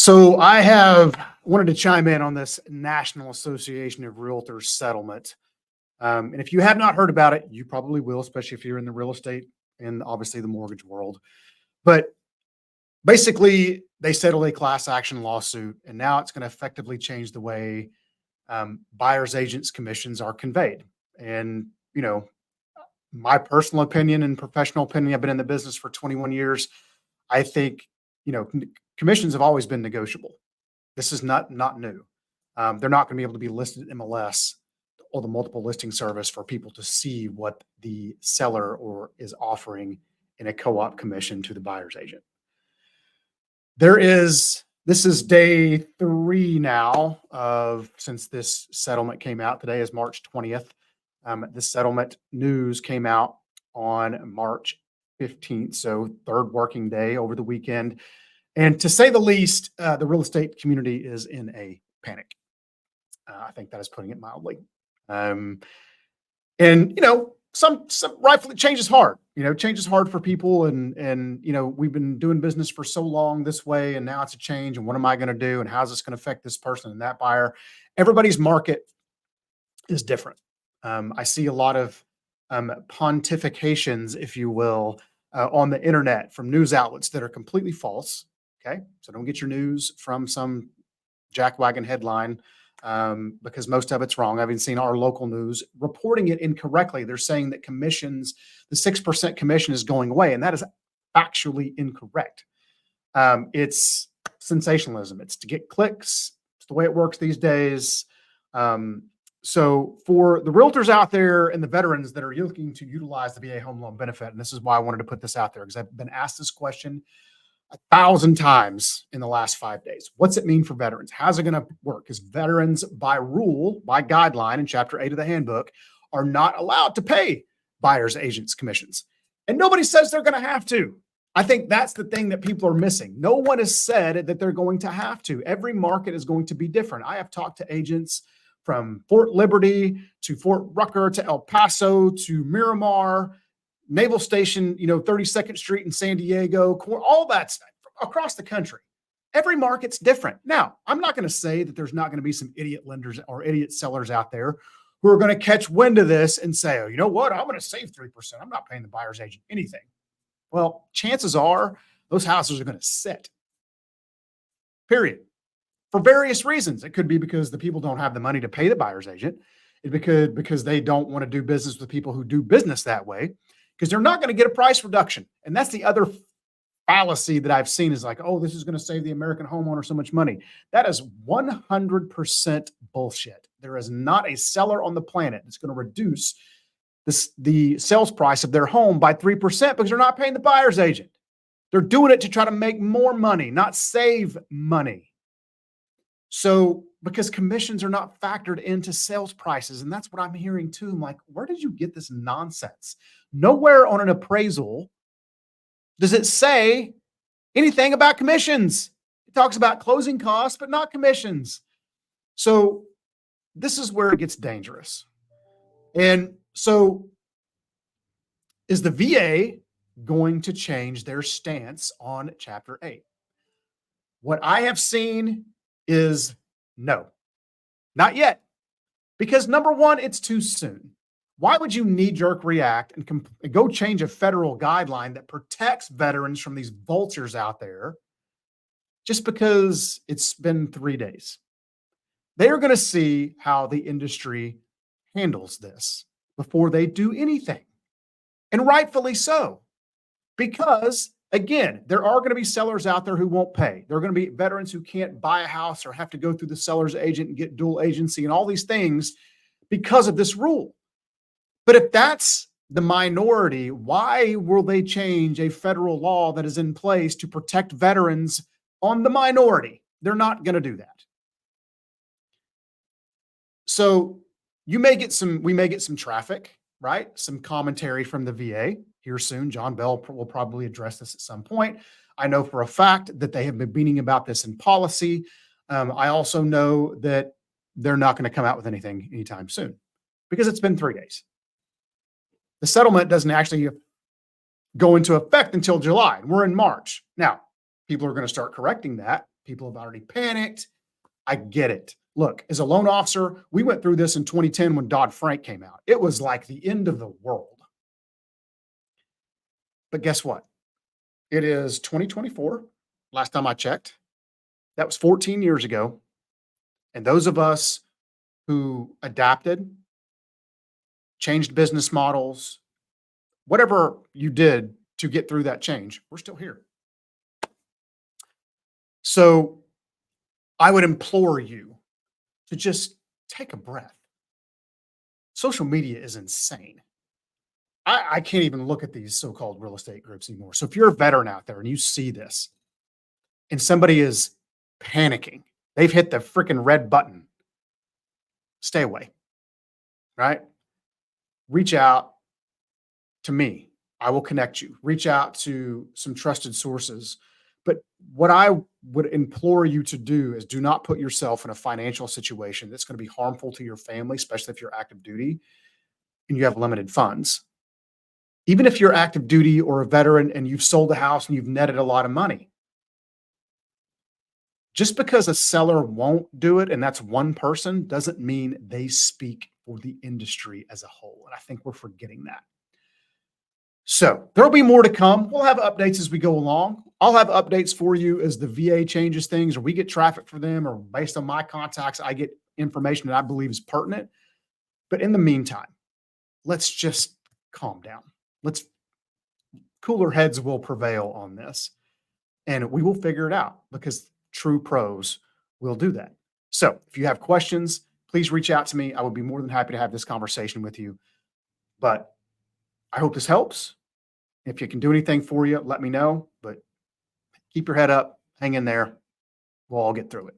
So I have wanted to chime in on this National Association of Realtors settlement. And if you have not heard about it, you probably will, especially if you're in the real estate and obviously the mortgage world. But basically, they settled a class action lawsuit, and now it's going to effectively change the way buyers agents commissions are conveyed. And, you know, my personal opinion and professional opinion, I've been in the business for 21 years. I think, commissions have always been negotiable. This is not new. They're not going to be able to be listed at MLS or the multiple listing service for people to see what the seller or is offering in a co-op commission to the buyer's agent. This is day 3 now since this settlement came out. Today is March 20th. This settlement news came out on March 15th, so 3rd working day over the weekend. And to say the least, the real estate community is in a panic. I think that is putting it mildly. And some rightfully change is hard. Change is hard for people, and we've been doing business for so long this way, and now it's a change. And what am I going to do? And how's this going to affect this person and that buyer? Everybody's market is different. I see a lot of pontifications, if you will, on the internet from news outlets that are completely false. Okay, so don't get your news from some jackwagon headline because most of it's wrong. I've even seen our local news reporting it incorrectly. They're saying that commissions, the 6% commission is going away, and that is actually incorrect. It's sensationalism. It's to get clicks. It's the way it works these days. So for the realtors out there and the veterans that are looking to utilize the VA home loan benefit, and this is why I wanted to put this out there, because I've been asked this question 1,000 times in the last 5 days. What's it mean for veterans? How's it going to work? Because veterans, by rule, by guideline in Chapter 8 of the handbook, are not allowed to pay buyers agents commissions. And nobody says they're going to have to. I think that's the thing that people are missing. No one has said that they're going to have to. Every market is going to be different. I have talked to agents from Fort Liberty to Fort Rucker to El Paso to Miramar, Naval Station, 32nd Street in San Diego, all that stuff across the country. Every market's different. Now, I'm not going to say that there's not going to be some idiot lenders or idiot sellers out there who are going to catch wind of this and say, oh, you know what? I'm going to save 3%. I'm not paying the buyer's agent anything. Well, chances are those houses are going to sit. Period. For various reasons. It could be because the people don't have the money to pay the buyer's agent. Because they don't want to do business with people who do business that way, because they're not going to get a price reduction. And that's the other fallacy that I've seen is like, oh, this is going to save the American homeowner so much money. That is 100% bullshit. There is not a seller on the planet that's going to reduce the sales price of their home by 3% because they're not paying the buyer's agent. They're doing it to try to make more money, not save money. So because commissions are not factored into sales prices, and that's what I'm hearing too. I'm like, where did you get this nonsense? Nowhere on an appraisal does it say anything about commissions. It talks about closing costs, but not commissions. So this is where it gets dangerous. And so is the VA going to change their stance on Chapter 8? What I have seen is no, not yet. Because number one, it's too soon. Why would you knee-jerk react and go change a federal guideline that protects veterans from these vultures out there just because it's been 3 days? They're going to see how the industry handles this before they do anything. And rightfully so. Because, again, there are going to be sellers out there who won't pay. There are going to be veterans who can't buy a house or have to go through the seller's agent and get dual agency and all these things because of this rule. But if that's the minority, why will they change a federal law that is in place to protect veterans on the minority? They're not going to do that. So we may get some traffic, right? Some commentary from the VA here soon. John Bell will probably address this at some point. I know for a fact that they have been beating about this in policy. I also know that they're not going to come out with anything anytime soon because it's been 3 days. The settlement doesn't actually go into effect until July. We're in March. Now, people are going to start correcting that People have already panicked. I get it. Look, as a loan officer, we went through this in 2010 when Dodd-Frank came out. It was like the end of the world. But guess what? It is 2024. Last time I checked, that was 14 years ago. And those of us who adapted, changed business models, whatever you did to get through that change, we're still here. So I would implore you to just take a breath. Social media is insane. I can't even look at these so-called real estate groups anymore. So if you're a veteran out there and you see this and somebody is panicking, they've hit the freaking red button, stay away, right? Reach out to me. I will connect you. Reach out to some trusted sources. But what I would implore you to do is do not put yourself in a financial situation that's going to be harmful to your family, especially if you're active duty and you have limited funds. Even if you're active duty or a veteran and you've sold a house and you've netted a lot of money, just because a seller won't do it and that's one person doesn't mean they speak for the industry as a whole. And I think we're forgetting that. So there'll be more to come. We'll have updates as we go along. I'll have updates for you as the VA changes things or we get traffic for them or based on my contacts, I get information that I believe is pertinent. But in the meantime, let's just calm down. Cooler heads will prevail on this and we will figure it out because true pros will do that. So if you have questions, please reach out to me. I would be more than happy to have this conversation with you. But I hope this helps. If you can do anything for you, let me know. But keep your head up, hang in there. We'll all get through it.